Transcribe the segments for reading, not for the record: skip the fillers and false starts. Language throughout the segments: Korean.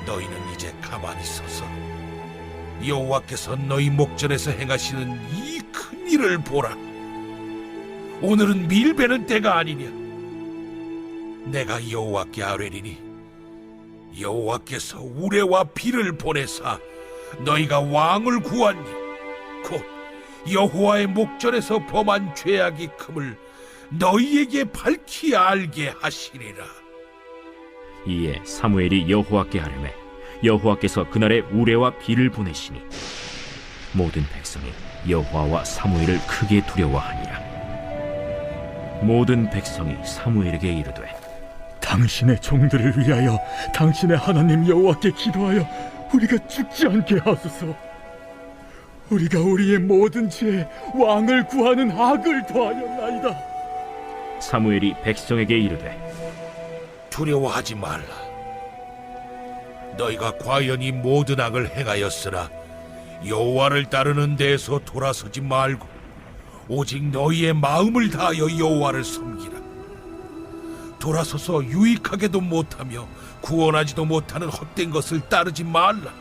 너희는 이제 가만히 서서 여호와께서 너희 목전에서 행하시는 이 큰 일을 보라. 오늘은 밀베는 때가 아니냐. 내가 여호와께 아뢰리니 여호와께서 우레와 비를 보내사 너희가 왕을 구하니 곧 여호와의 목전에서 범한 죄악이 큼을 너희에게 밝히 알게 하시리라. 이에 사무엘이 여호와께 아뢰매 여호와께서 그날에 우레와 비를 보내시니 모든 백성이 여호와와 사무엘을 크게 두려워하니라. 모든 백성이 사무엘에게 이르되 당신의 종들을 위하여 당신의 하나님 여호와께 기도하여 우리가 죽지 않게 하소서. 우리가 우리의 모든 죄에 왕을 구하는 악을 더하였나이다. 사무엘이 백성에게 이르되 두려워하지 말라. 너희가 과연 이 모든 악을 행하였으나 여호와를 따르는 데에서 돌아서지 말고 오직 너희의 마음을 다하여 여호와를 섬기라. 돌아서서 유익하게도 못하며 구원하지도 못하는 헛된 것을 따르지 말라.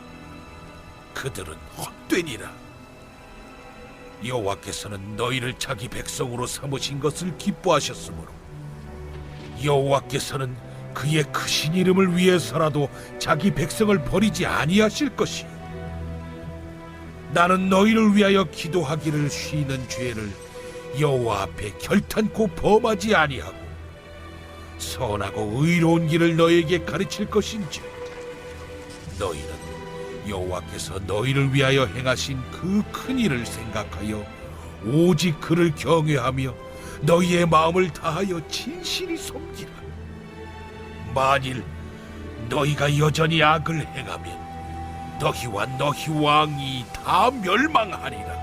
그들은 헛되니라. 여호와께서는 너희를 자기 백성으로 삼으신 것을 기뻐하셨으므로 여호와께서는 그의 크신 이름을 위해서라도 자기 백성을 버리지 아니하실 것이요. 나는 너희를 위하여 기도하기를 쉬는 죄를 여호와 앞에 결탄코 범하지 아니하고 선하고 의로운 길을 너희에게 가르칠 것인지 너희는 여호와께서 너희를 위하여 행하신 그 큰 일을 생각하여 오직 그를 경외하며 너희의 마음을 다하여 진실이 섬기라. 만일 너희가 여전히 악을 행하면 너희와 너희 왕이 다 멸망하리라.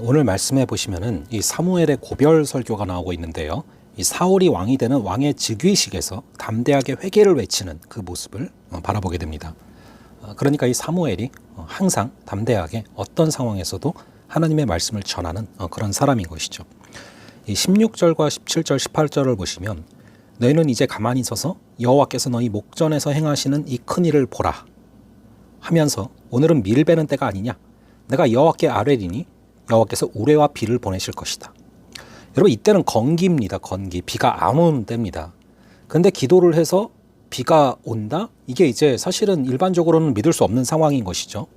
오늘 말씀해 보시면은 이 사무엘의 고별 설교가 나오고 있는데요. 이 사울이 왕이 되는 왕의 즉위식에서 담대하게 회개를 외치는 그 모습을 바라보게 됩니다. 그러니까 이 사무엘이 항상 담대하게 어떤 상황에서도 하나님의 말씀을 전하는 그런 사람인 것이죠. 이 16절과 17절, 18절을 보시면 너희는 이제 가만히 서서 여호와께서 너희 목전에서 행하시는 이 큰 일을 보라 하면서 오늘은 밀베는 때가 아니냐. 내가 여호와께 아뢰리니 여호와께서 우레와 비를 보내실 것이다. 여러분 이때는 건기입니다. 건기. 비가 안 오는 때입니다. 근데 기도를 해서 비가 온다? 이게 이제 사실은 일반적으로는 믿을 수 없는 상황인 것이죠.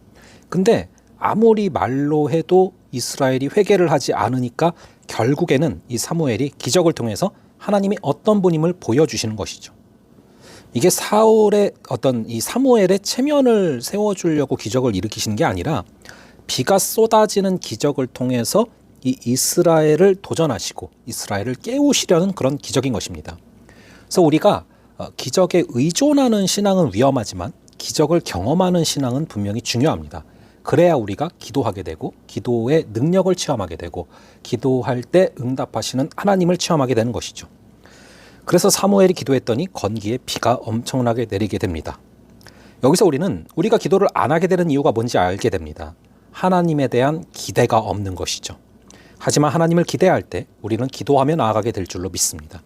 근데 아무리 말로 해도 이스라엘이 회개를 하지 않으니까 결국에는 이 사무엘이 기적을 통해서 하나님이 어떤 분임을 보여주시는 것이죠. 이게 사울의 이 사무엘의 체면을 세워주려고 기적을 일으키시는 게 아니라 비가 쏟아지는 기적을 통해서 이 이스라엘을 도전하시고 이스라엘을 깨우시려는 그런 기적인 것입니다. 그래서 우리가 기적에 의존하는 신앙은 위험하지만 기적을 경험하는 신앙은 분명히 중요합니다. 그래야 우리가 기도하게 되고 기도의 능력을 체험하게 되고 기도할 때 응답하시는 하나님을 체험하게 되는 것이죠. 그래서 사무엘이 기도했더니 건기에 비가 엄청나게 내리게 됩니다. 여기서 우리가 기도를 안 하게 되는 이유가 뭔지 알게 됩니다. 하나님에 대한 기대가 없는 것이죠. 하지만 하나님을 기대할 때 우리는 기도하며 나아가게 될 줄로 믿습니다.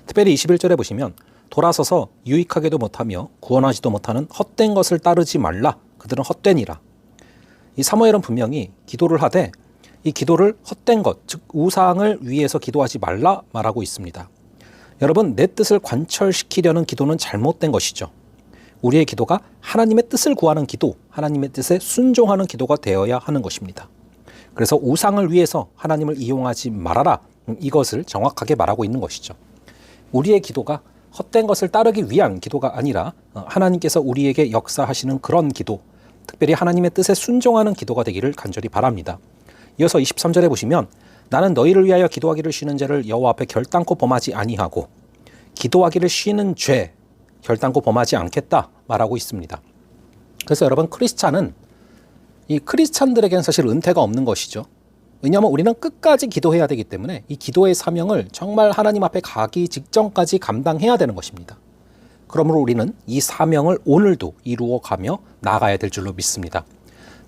특별히 21절에 보시면 돌아서서 유익하게도 못하며 구원하지도 못하는 헛된 것을 따르지 말라. 그들은 헛되니라. 이 사무엘은 분명히 기도를 하되 이 기도를 헛된 것, 즉 우상을 위해서 기도하지 말라 말하고 있습니다. 여러분, 내 뜻을 관철시키려는 기도는 잘못된 것이죠. 우리의 기도가 하나님의 뜻을 구하는 기도, 하나님의 뜻에 순종하는 기도가 되어야 하는 것입니다. 그래서 우상을 위해서 하나님을 이용하지 말아라. 이것을 정확하게 말하고 있는 것이죠. 우리의 기도가 헛된 것을 따르기 위한 기도가 아니라 하나님께서 우리에게 역사하시는 그런 기도, 특별히 하나님의 뜻에 순종하는 기도가 되기를 간절히 바랍니다. 이어서 23절에 보시면 나는 너희를 위하여 기도하기를 쉬는 죄를 여호와 앞에 결단코 범하지 아니하고 기도하기를 쉬는 죄 결단코 범하지 않겠다 말하고 있습니다. 그래서 여러분 이 크리스찬들에게는 사실 은퇴가 없는 것이죠. 왜냐하면 우리는 끝까지 기도해야 되기 때문에 이 기도의 사명을 정말 하나님 앞에 가기 직전까지 감당해야 되는 것입니다. 그러므로 우리는 이 사명을 오늘도 이루어가며 나아가야 될 줄로 믿습니다.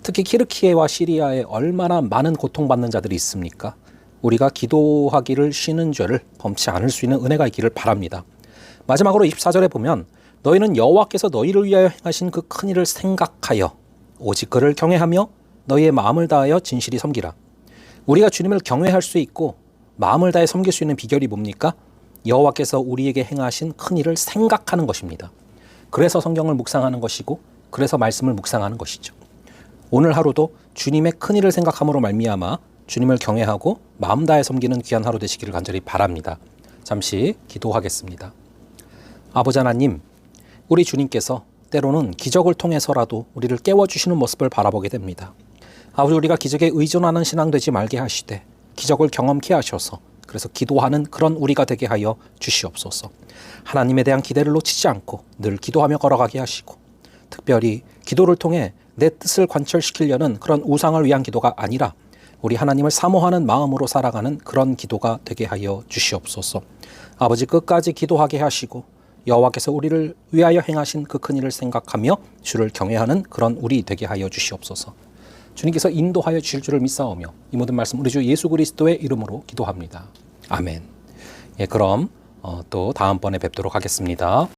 특히 키르키예와 시리아에 얼마나 많은 고통받는 자들이 있습니까? 우리가 기도하기를 쉬는 죄를 범치 않을 수 있는 은혜가 있기를 바랍니다. 마지막으로 24절에 보면 너희는 여호와께서 너희를 위하여 행하신 그 큰 일을 생각하여 오직 그를 경외하며 너희의 마음을 다하여 진실히 섬기라. 우리가 주님을 경외할 수 있고 마음을 다해 섬길 수 있는 비결이 뭡니까? 여호와께서 우리에게 행하신 큰 일을 생각하는 것입니다. 그래서 성경을 묵상하는 것이고 그래서 말씀을 묵상하는 것이죠. 오늘 하루도 주님의 큰 일을 생각함으로 말미암아 주님을 경외하고 마음 다해 섬기는 귀한 하루 되시기를 간절히 바랍니다. 잠시 기도하겠습니다. 아버지 하나님, 우리 주님께서 때로는 기적을 통해서라도 우리를 깨워주시는 모습을 바라보게 됩니다. 아버지, 우리가 기적에 의존하는 신앙 되지 말게 하시되 기적을 경험케 하셔서 그래서 기도하는 그런 우리가 되게 하여 주시옵소서. 하나님에 대한 기대를 놓치지 않고 늘 기도하며 걸어가게 하시고, 특별히 기도를 통해 내 뜻을 관철시키려는 그런 우상을 위한 기도가 아니라 우리 하나님을 사모하는 마음으로 살아가는 그런 기도가 되게 하여 주시옵소서. 아버지, 끝까지 기도하게 하시고 여호와께서 우리를 위하여 행하신 그 큰 일을 생각하며 주를 경외하는 그런 우리 되게 하여 주시옵소서. 주님께서 인도하여 주실 줄을 믿사오며 이 모든 말씀 우리 주 예수 그리스도의 이름으로 기도합니다. 아멘. 예, 그럼 또 다음번에 뵙도록 하겠습니다.